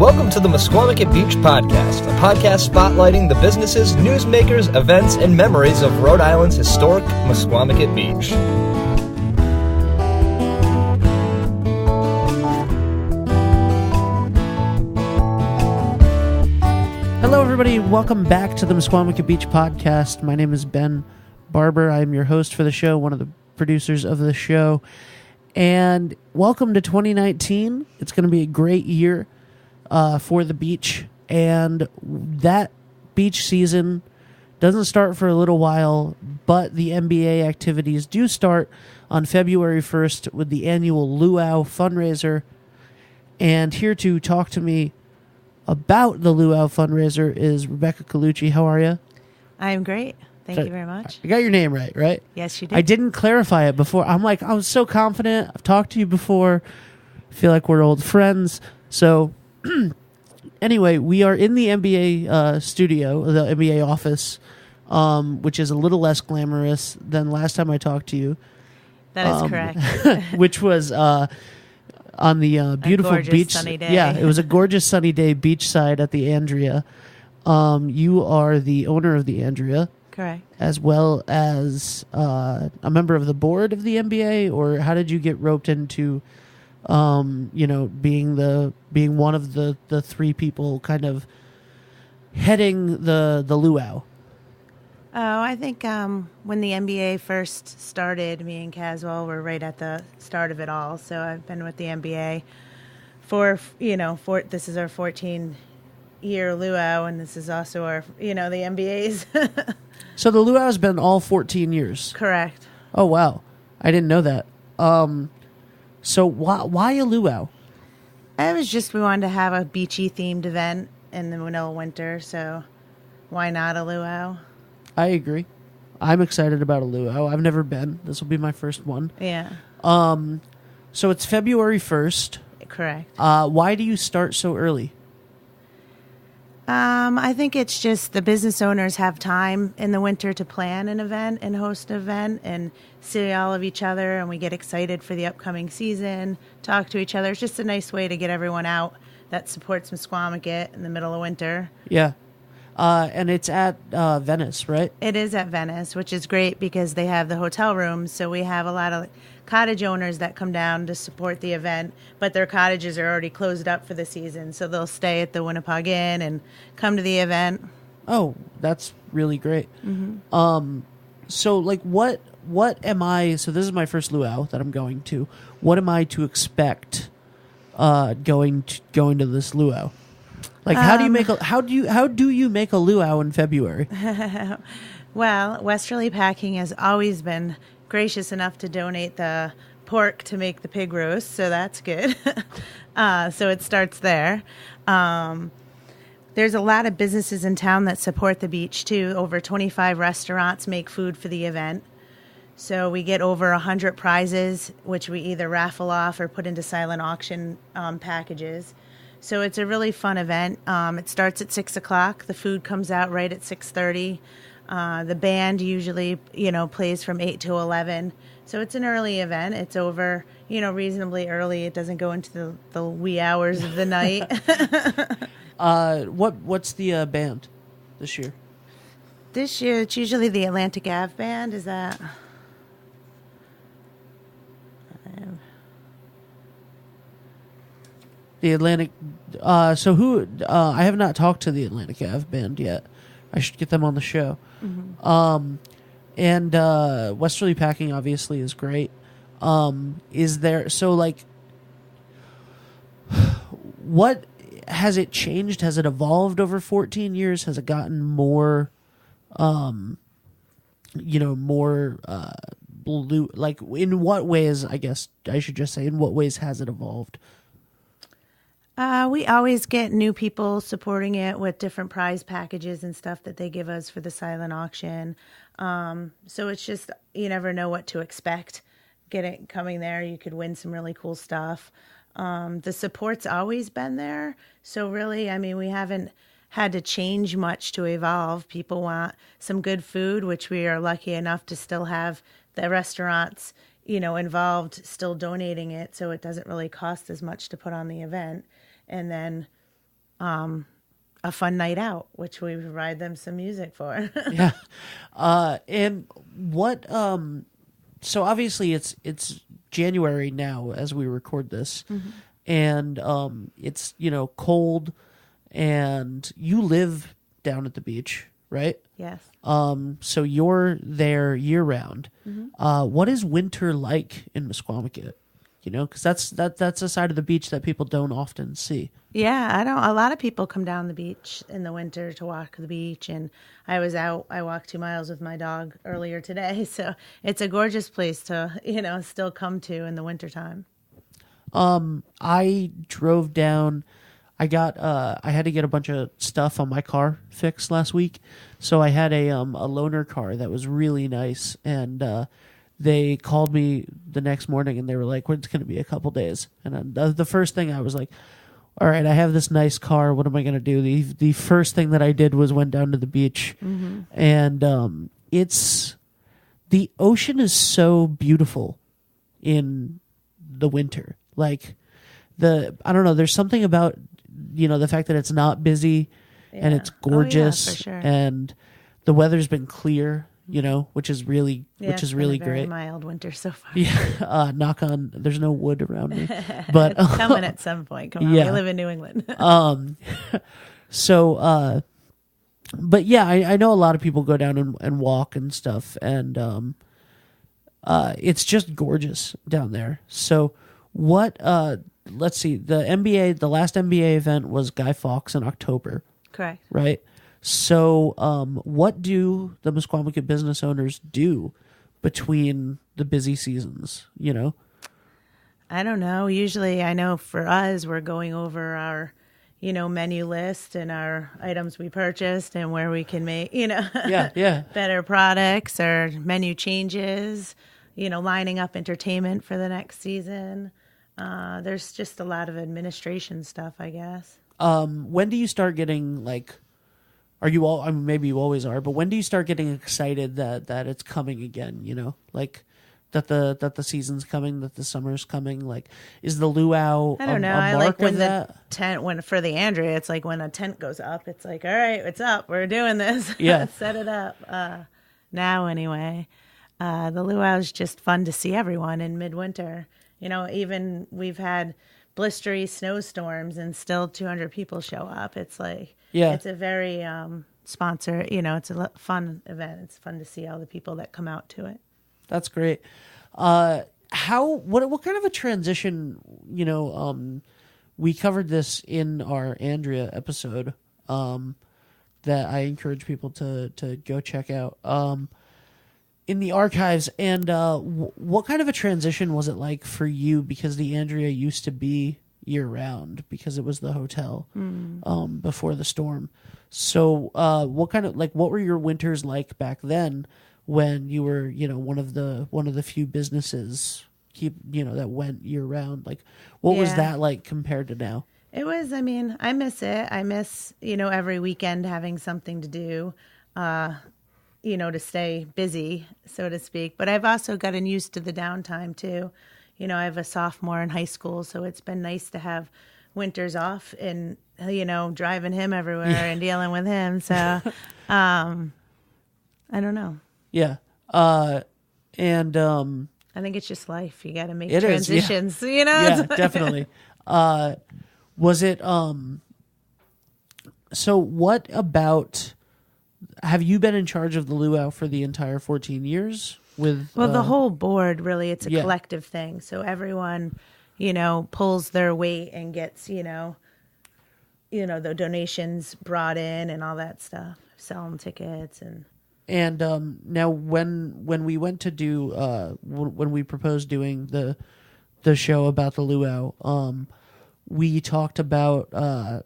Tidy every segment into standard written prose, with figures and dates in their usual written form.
Welcome to the Misquamicut Beach Podcast, a podcast spotlighting the businesses, newsmakers, events, and memories of Rhode Island's historic Misquamicut Beach. Hello, everybody. Welcome back to the Misquamicut Beach Podcast. My name is Ben Barber. I'm your host for the show, one of the producers of the show. And welcome to 2019. It's going to be a great year for the beach. And that beach season doesn't start for a little while, but the NBA activities do start on February 1st with the annual Luau fundraiser. And here to talk to me about the Luau fundraiser is Rebecca Colucci. How are you? I'm great. Thank you very much. I got your name right? Yes, you did. I didn't clarify it before. I was so confident. I've talked to you before. I feel like we're old friends. So anyway, we are in the NBA studio, the NBA office, which is a little less glamorous than last time I talked to you. That is correct. Which was on the beautiful beach. Sunny day. Yeah, it was a gorgeous sunny day beachside at the Andrea. You are the owner of the Andrea. Correct. As well as a member of the board of the NBA, or how did you get roped into, being one of the three people kind of heading the luau? Oh, I think when the NBA first started, me and Caswell were right at the start of it all. So I've been with the NBA this is our 14-year luau, and this is also our, the NBA's. So the luau has been all 14 years. Correct. Oh wow, I didn't know that. So why a luau? It was just we wanted to have a beachy themed event in the middle of winter, so why not a luau? I agree. I'm excited about a luau. I've never been. This will be my first one. Yeah. So it's February 1st. Correct. Why do you start so early? I think it's just the business owners have time in the winter to plan an event and host an event and see all of each other, and we get excited for the upcoming season, talk to each other. It's just a nice way to get everyone out that supports Misquamicut in the middle of winter. Yeah. And it's at Venice, right? It is at Venice, which is great because they have the hotel rooms. So we have a lot of cottage owners that come down to support the event, but their cottages are already closed up for the season. So they'll stay at the Winnipeg Inn and come to the event. Oh, that's really great. Mm-hmm. So like what am I, so this is my first luau that I'm going to. What am I to expect going to this luau? Like, how do you make a luau in February? Well, Westerly Packing has always been gracious enough to donate the pork to make the pig roast, so that's good. So it starts there. There's a lot of businesses in town that support the beach too. Over 25 restaurants make food for the event. So we get over 100 prizes, which we either raffle off or put into silent auction packages. So it's a really fun event. It starts at 6 o'clock. The food comes out right at 6:30. The band usually, plays from 8 to 11. So it's an early event. It's over, reasonably early. It doesn't go into the wee hours of the night. What's the band this year? This year, it's usually the Atlantic Ave Band. Is that... The Atlantic, so who, I have not talked to the Atlantic Ave Band yet. I should get them on the show. Mm-hmm. And Westerly Packing obviously is great. Is there, so like, what, has it changed? Has it evolved over 14 years? Has it gotten more, more blue, like in what ways, I guess I should just say, in what ways has it evolved? We always get new people supporting it with different prize packages and stuff that they give us for the silent auction. So it's just, you never know what to expect. Coming there, you could win some really cool stuff. The support's always been there. So really, we haven't had to change much to evolve. People want some good food, which we are lucky enough to still have the restaurants, involved, still donating it. So it doesn't really cost as much to put on the event. And then a fun night out, which we provide them some music for. Yeah. And what, so obviously it's January now as we record this, and it's, cold, and you live down at the beach, right? Yes. So you're there year round. What is winter like in Misquamicut? Because that's a side of the beach that people don't often see. Yeah, a lot of people come down the beach in the winter to walk the beach, and I walked 2 miles with my dog earlier today, so it's a gorgeous place to, still come to in the wintertime. I drove down, I had to get a bunch of stuff on my car fixed last week, so I had a loaner car that was really nice, and they called me the next morning and they were like, well, it's going to be a couple days, and the first thing I was like, all right, I have this nice car. What am I going to do? The first thing that I did was went down to the beach, and the ocean is so beautiful in the winter. Like I don't know. There's something about the fact that it's not busy and it's gorgeous, for sure. and the weather's been clear. Which is really It's been a very great. mild winter so far. Yeah, knock on. There's no wood around me, but It's coming at some point. Come on, yeah. we live in New England. But yeah, I know a lot of people go down and walk and stuff, and it's just gorgeous down there. So what? Let's see. The last NBA event was Guy Fawkes in October. Correct. Right. So, what do the Misquamicut business owners do between the busy seasons? I don't know. Usually, I know for us, we're going over our, menu list and our items we purchased and where we can make, better products or menu changes, lining up entertainment for the next season. There's just a lot of administration stuff, I guess. When do you start getting are you all? I mean, maybe you always are, but when do you start getting excited that it's coming again? That the season's coming, that the summer's coming. Is the luau? I don't know. I like when the tent for the Andrea. It's like when a tent goes up. It's like, all right, it's up. We're doing this. Yeah, set it up. Now anyway, the luau is just fun to see everyone in midwinter. Even we've had blistery snowstorms and still 200 people show up. It's like. Yeah, it's a very sponsor. It's a fun event. It's fun to see all the people that come out to it. That's great. What kind of a transition? We covered this in our Andrea episode that I encourage people to go check out in the archives. And what kind of a transition was it like for you? Because the Andrea used to be year round because it was the hotel before the storm. So what were your winters like back then when you were one of the few businesses that went year round? What was that like compared to now? It was, I miss it. I miss every weekend having something to do, to stay busy, so to speak. But I've also gotten used to the downtime too. I have a sophomore in high school, so it's been nice to have winters off and, driving him everywhere and dealing with him. So, I don't know. Yeah. And I think it's just life. You got to make transitions, Yeah, definitely. Was it, so what about, have you been in charge of the luau for the entire 14 years? The whole board, really, it's a collective thing. So everyone, pulls their weight and gets, the donations brought in and all that stuff, selling tickets and now when we went to do when we proposed doing the show about the luau, we talked about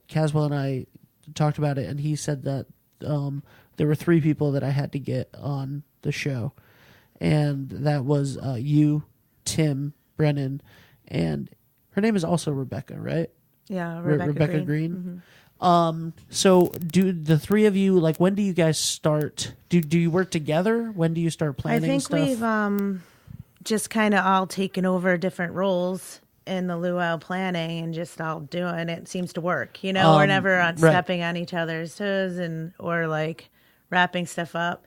Caswell and I talked about it, and he said that there were 3 people that I had to get on the show. And that was you, Tim, Brennan, and her name is also Rebecca, right? Yeah, Rebecca Green. So do the 3 of you, when do you guys start? Do you work together? When do you start planning stuff? I think we've just kind of all taken over different roles, in the luau planning and just all doing it seems to work. We're never stepping on each other's toes or like wrapping stuff up.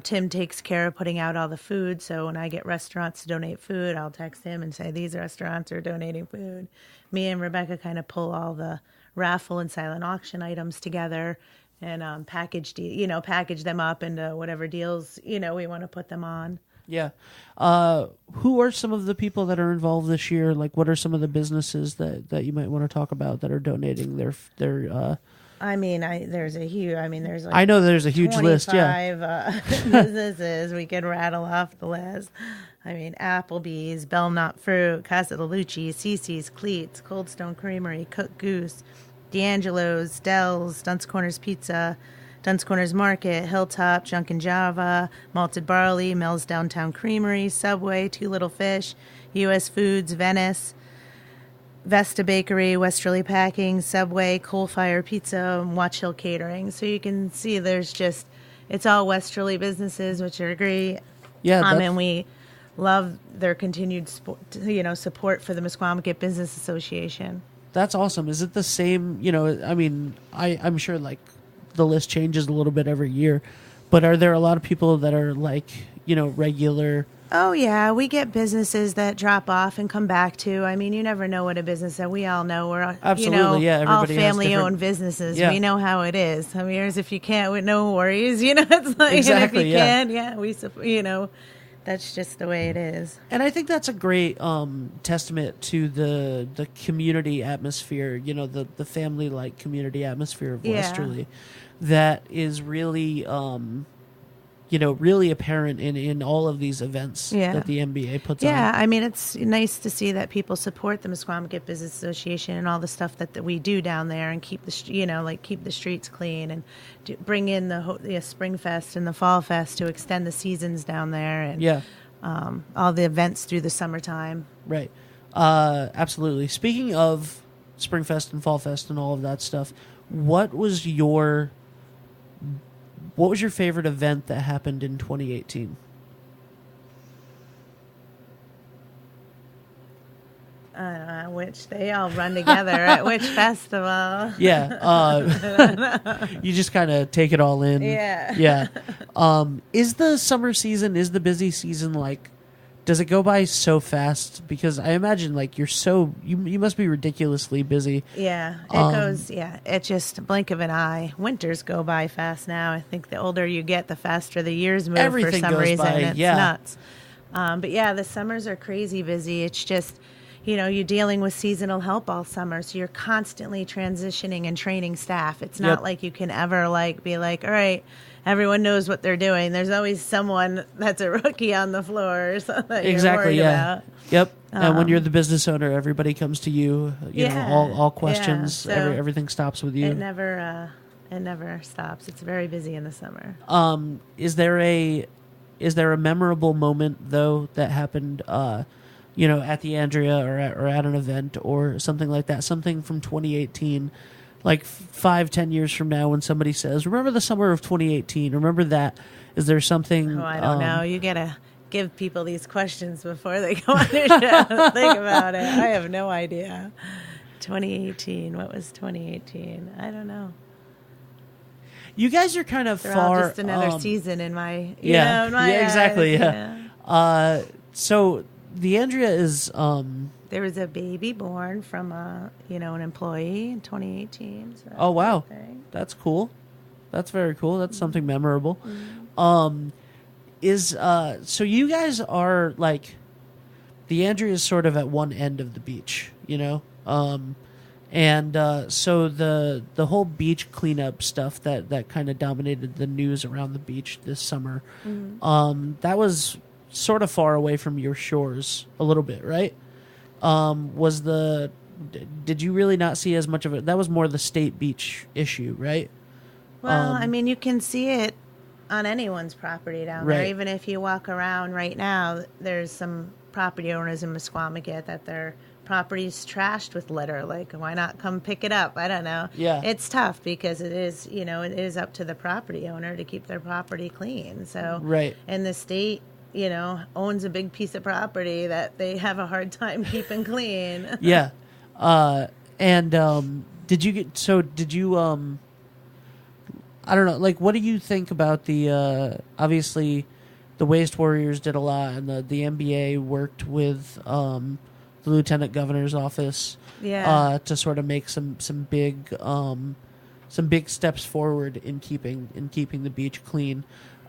Tim takes care of putting out all the food. So when I get restaurants to donate food, I'll text him and say, these restaurants are donating food. Me and Rebecca kind of pull all the raffle and silent auction items together and package them up into whatever deals, we want to put them on. Yeah. Who are some of the people that are involved this year? Like, what are some of the businesses that you might want to talk about that are donating their there's like I know there's a huge list, yeah. Businesses we could rattle off the list. Applebee's, Belknap Fruit, Casa Colucci, Cece's, Cleats, Cold Stone Creamery, Cook Goose, D'Angelo's, Dell's, Duns Corners Pizza, Duns Corners Market, Hilltop, Junk and Java, Malted Barley, Mel's Downtown Creamery, Subway, Two Little Fish, U.S. Foods, Venice, Vesta Bakery, Westerly Packing, Subway, Coal Fire Pizza, and Watch Hill Catering. So you can see it's all Westerly businesses, which are great. Yeah. And we love their continued support for the Misquamicut Business Association. That's awesome. Is it the same, I'm sure like the list changes a little bit every year, but are there a lot of people that are like, regular? Oh, yeah. We get businesses that drop off and come back to. You never know what a business that we all know. We're, absolutely, yeah. Everybody all family-owned businesses. Yeah. We know how it is. Here's if you can't, with no worries. It's like, exactly, and if you can, we support, that's just the way it is. And I think that's a great testament to the community atmosphere, the family-like community atmosphere of Westerly that is really, really apparent in all of these events that the MBA puts on. Yeah, it's nice to see that people support the Misquamicut Business Association and all the stuff that we do down there and keep keep the streets clean and bring in the Spring Fest and the Fall Fest to extend the seasons down there and all the events through the summertime. Right. Absolutely. Speaking of Spring Fest and Fall Fest and all of that stuff, what was your favorite event that happened in 2018? Which they all run together at which festival? Yeah. You just kind of take it all in. Yeah. Yeah. Is the summer season, is the busy season does it go by so fast? Because I imagine you must be ridiculously busy. Yeah, it goes. Yeah, it's just a blink of an eye. Winters go by fast now. I think the older you get, the faster the years move. Everything for some goes reason. by, It's yeah. nuts. But yeah, the summers are crazy busy. It's just, you're dealing with seasonal help all summer, so you're constantly transitioning and training staff. It's not like you can ever be like, all right, everyone knows what they're doing. There's always someone that's a rookie on the floor or something that you're worried about. Yep. And when you're the business owner, everybody comes to you. All questions. Yeah. So everything stops with you. It never stops. It's very busy in the summer. Is there a memorable moment though that happened? At the Andrea or at an event or something like that. Something from 2018. Like 5-10 years from now, when somebody says, "Remember the summer of 2018? Remember that?" Is there something? Oh, I don't know. You gotta give people these questions before they go on their show. Think about it. I have no idea. 2018. What was 2018? I don't know. You guys are kind of They're far. all just another season in my. Exactly. Eyes. Yeah. So the Andrea is. There was a baby born from an employee in 2018. So oh wow, that's cool. That's very cool. That's something memorable. Mm-hmm. So you guys are the Andrea is sort of at one end of the beach, so the whole beach cleanup stuff that kind of dominated the news around the beach this summer, that was sort of far away from your shores a little bit, right? Did you really not see as much of it? That was more the state beach issue, right? Well, you can see it on anyone's property down there. Even if you walk around right now, there's some property owners in Misquamicut that their property's trashed with litter. Why not come pick it up? I don't know. Yeah. It's tough because it is up to the property owner to keep their property clean. So, right. And the state owns a big piece of property that they have a hard time keeping clean. Yeah. Did you I don't know, like, what do you think about the, obviously, the Waste Warriors did a lot, and the NBA worked with the Lieutenant Governor's office to sort of make some big steps forward in keeping the beach clean.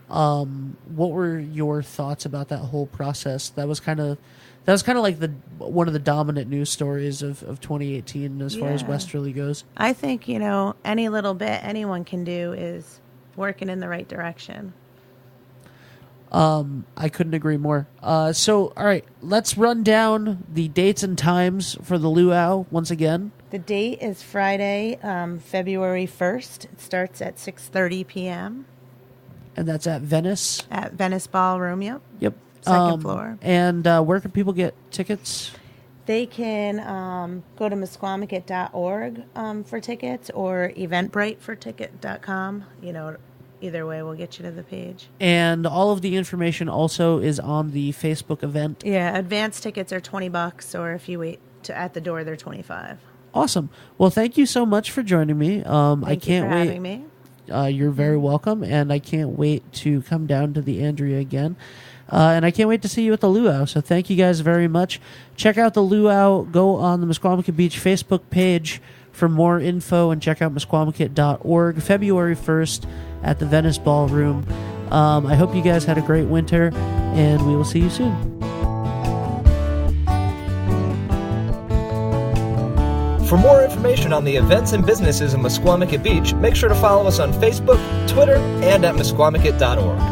What were your thoughts about that whole process? That was kind of like one of the dominant news stories of 2018 as far as Westerly goes. I think, any little bit anyone can do is working in the right direction. I couldn't agree more. So, all right, let's run down the dates and times for the luau once again. The date is Friday, February 1st. It starts at 6:30 p.m. And that's at Venice? At Venice Ballroom, yep. Yep. Second floor. And where can people get tickets? They can go to Misquamicut.org for tickets, or eventbrite-for-ticket.com. Either way will get you to the page. And all of the information also is on the Facebook event. Yeah, advance tickets are $20, or if you wait at the door, they're $25. Awesome. Well, thank you so much for joining me. I can't wait. Having me. You're very welcome, and I can't wait to come down to the Andrea again. And I can't wait to see you at the luau. So thank you guys very much. Check out the luau. Go on the Misquamicut Beach Facebook page for more info, and check out Misquamicut.org. February 1st at the Venice Ballroom. I hope you guys had a great winter, and we will see you soon. For more information on the events and businesses in Misquamicut Beach, make sure to follow us on Facebook, Twitter, and at Misquamicut.org.